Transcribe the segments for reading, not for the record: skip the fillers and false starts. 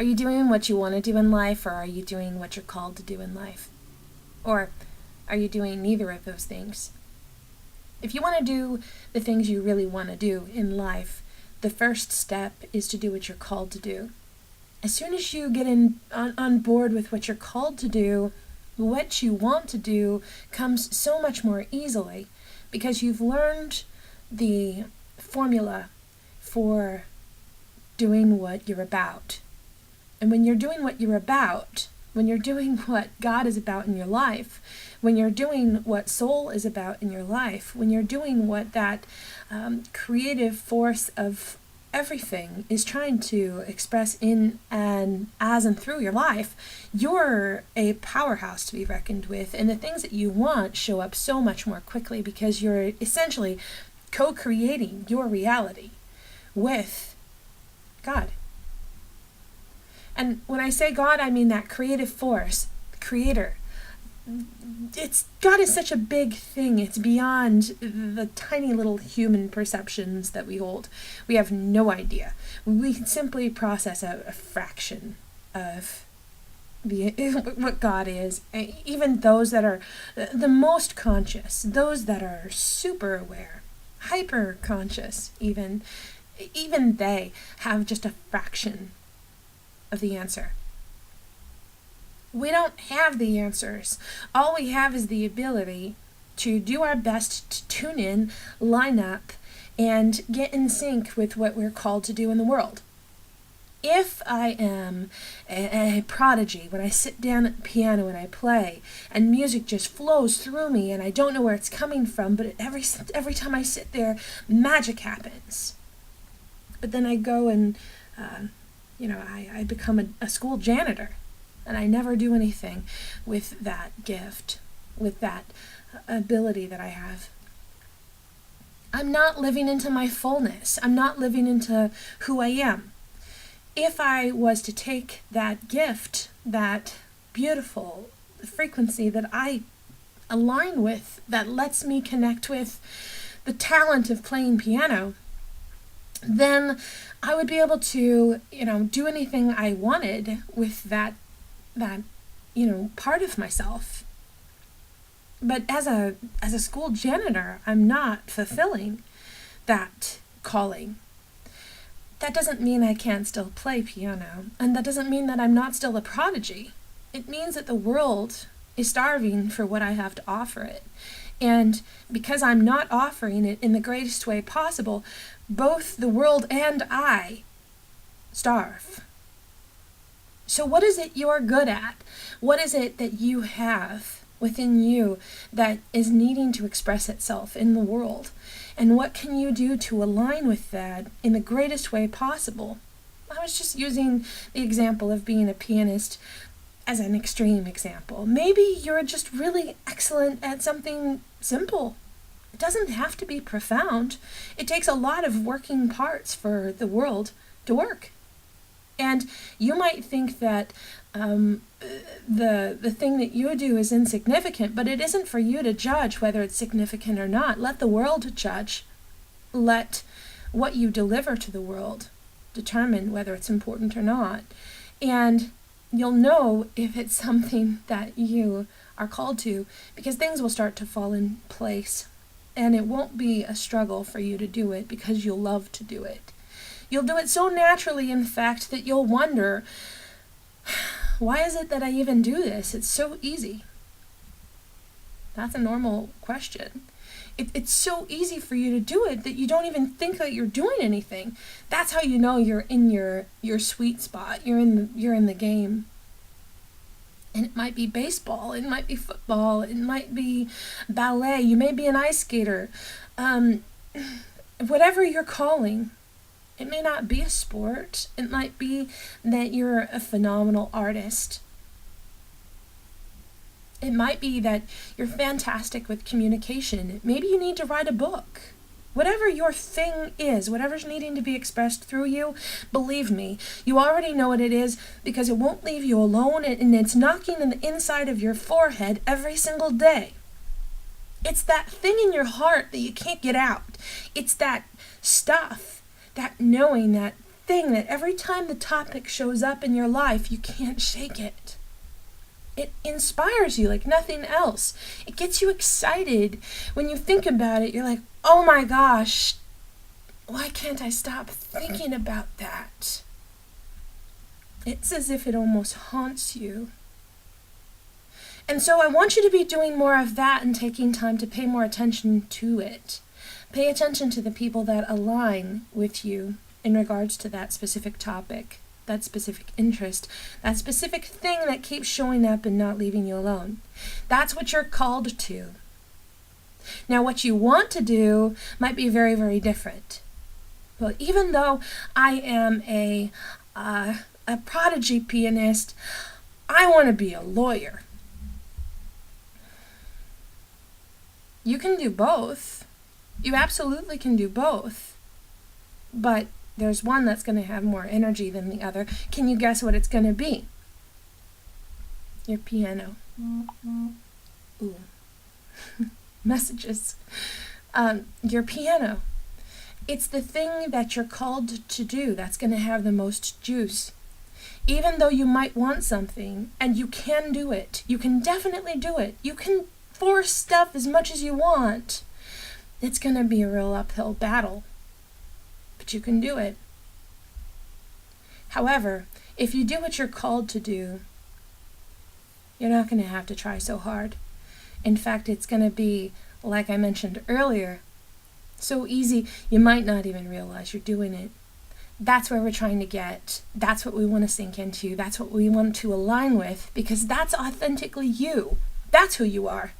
Are you doing what you want to do in life, or are you doing what you're called to do in life? Or are you doing neither of those things? If you want to do the things you really want to do in life, the first step is to do what you're called to do. As soon as you get on board with what you're called to do, what you want to do comes so much more easily because you've learned the formula for doing what you're about. And when you're doing what you're about, when you're doing what God is about in your life, when you're doing what soul is about in your life, when you're doing what that creative force of everything is trying to express in and as and through your life, you're a powerhouse to be reckoned with, and the things that you want show up so much more quickly because you're essentially co-creating your reality with God. And when I say God, I mean that creative force, creator. God is such a big thing. It's beyond the tiny little human perceptions that we hold. We have no idea. We can simply process a fraction of what God is. Even those that are the most conscious, those that are super aware, hyper conscious, even they have just a fraction of the answer. We don't have the answers. All we have is the ability to do our best to tune in, line up, and get in sync with what we're called to do in the world. If I am a prodigy, when I sit down at the piano and I play, and music just flows through me and I don't know where it's coming from, but every time I sit there, magic happens. But then I go and, I become a school janitor. And I never do anything with that gift, with that ability that I have. I'm not living into my fullness. I'm not living into who I am. If I was to take that gift, that beautiful frequency that I align with, that lets me connect with the talent of playing piano, then I would be able to, do anything I wanted with that part of myself. But as a school janitor, I'm not fulfilling that calling. That doesn't mean I can't still play piano, and that doesn't mean that I'm not still a prodigy. It means that the world is starving for what I have to offer it. And because I'm not offering it in the greatest way possible, both the world and I starve. So what is it you're good at? What is it that you have within you that is needing to express itself in the world? And what can you do to align with that in the greatest way possible? I was just using the example of being a pianist as an extreme example. Maybe you're just really excellent at something simple. It doesn't have to be profound. It takes a lot of working parts for the world to work. And you might think that the thing that you do is insignificant, but it isn't for you to judge whether it's significant or not. Let the world judge. Let what you deliver to the world determine whether it's important or not. And you'll know if it's something that you are called to, because things will start to fall in place. And it won't be a struggle for you to do it because you'll love to do it. You'll do it so naturally, in fact, that you'll wonder, why is it that I even do this? It's so easy. That's a normal question. It's so easy for you to do it that you don't even think that you're doing anything. That's how you know you're in your sweet spot. You're in the game. And it might be baseball, it might be football, it might be ballet, you may be an ice skater. Whatever you're calling, it may not be a sport. It might be that you're a phenomenal artist. It might be that you're fantastic with communication. Maybe you need to write a book. Whatever your thing is, whatever's needing to be expressed through you, believe me, you already know what it is because it won't leave you alone, and it's knocking in the inside of your forehead every single day. It's that thing in your heart that you can't get out. It's that stuff, that knowing, that thing that every time the topic shows up in your life, you can't shake it. It inspires you like nothing else. It gets you excited. When you think about it, you're like, oh my gosh, why can't I stop thinking about that? It's as if it almost haunts you. And so I want you to be doing more of that and taking time to pay more attention to it. Pay attention to the people that align with you in regards to that specific topic, that specific interest, that specific thing that keeps showing up and not leaving you alone. That's what you're called to. Now, what you want to do might be very, very different. Well, even though I am a prodigy pianist, I want to be a lawyer. You can do both. You absolutely can do both. But there's one that's going to have more energy than the other. Can you guess what it's going to be? Your piano. Ooh. Messages. Your piano. It's the thing that you're called to do that's going to have the most juice. Even though you might want something, and you can do it. You can definitely do it. You can force stuff as much as you want. It's going to be a real uphill battle. But you can do it. However, if you do what you're called to do, you're not going to have to try so hard. In fact, it's going to be, like I mentioned earlier, so easy you might not even realize you're doing it. That's where we're trying to get. That's what we want to sink into. That's what we want to align with, because that's authentically you. That's who you are.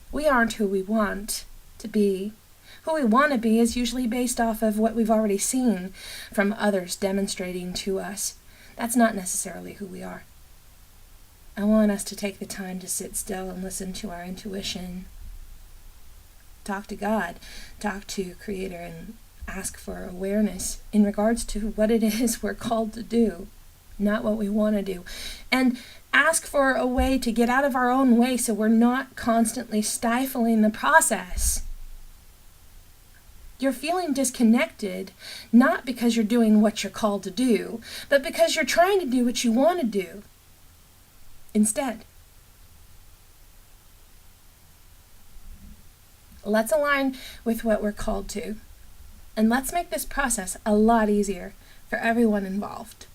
We aren't who we want to be. Who we want to be is usually based off of what we've already seen from others demonstrating to us. That's not necessarily who we are. I want us to take the time to sit still and listen to our intuition. Talk to God, talk to Creator, and ask for awareness in regards to what it is we're called to do, not what we want to do. And ask for a way to get out of our own way so we're not constantly stifling the process. You're feeling disconnected, not because you're doing what you're called to do, but because you're trying to do what you want to do instead. Let's align with what we're called to, and let's make this process a lot easier for everyone involved.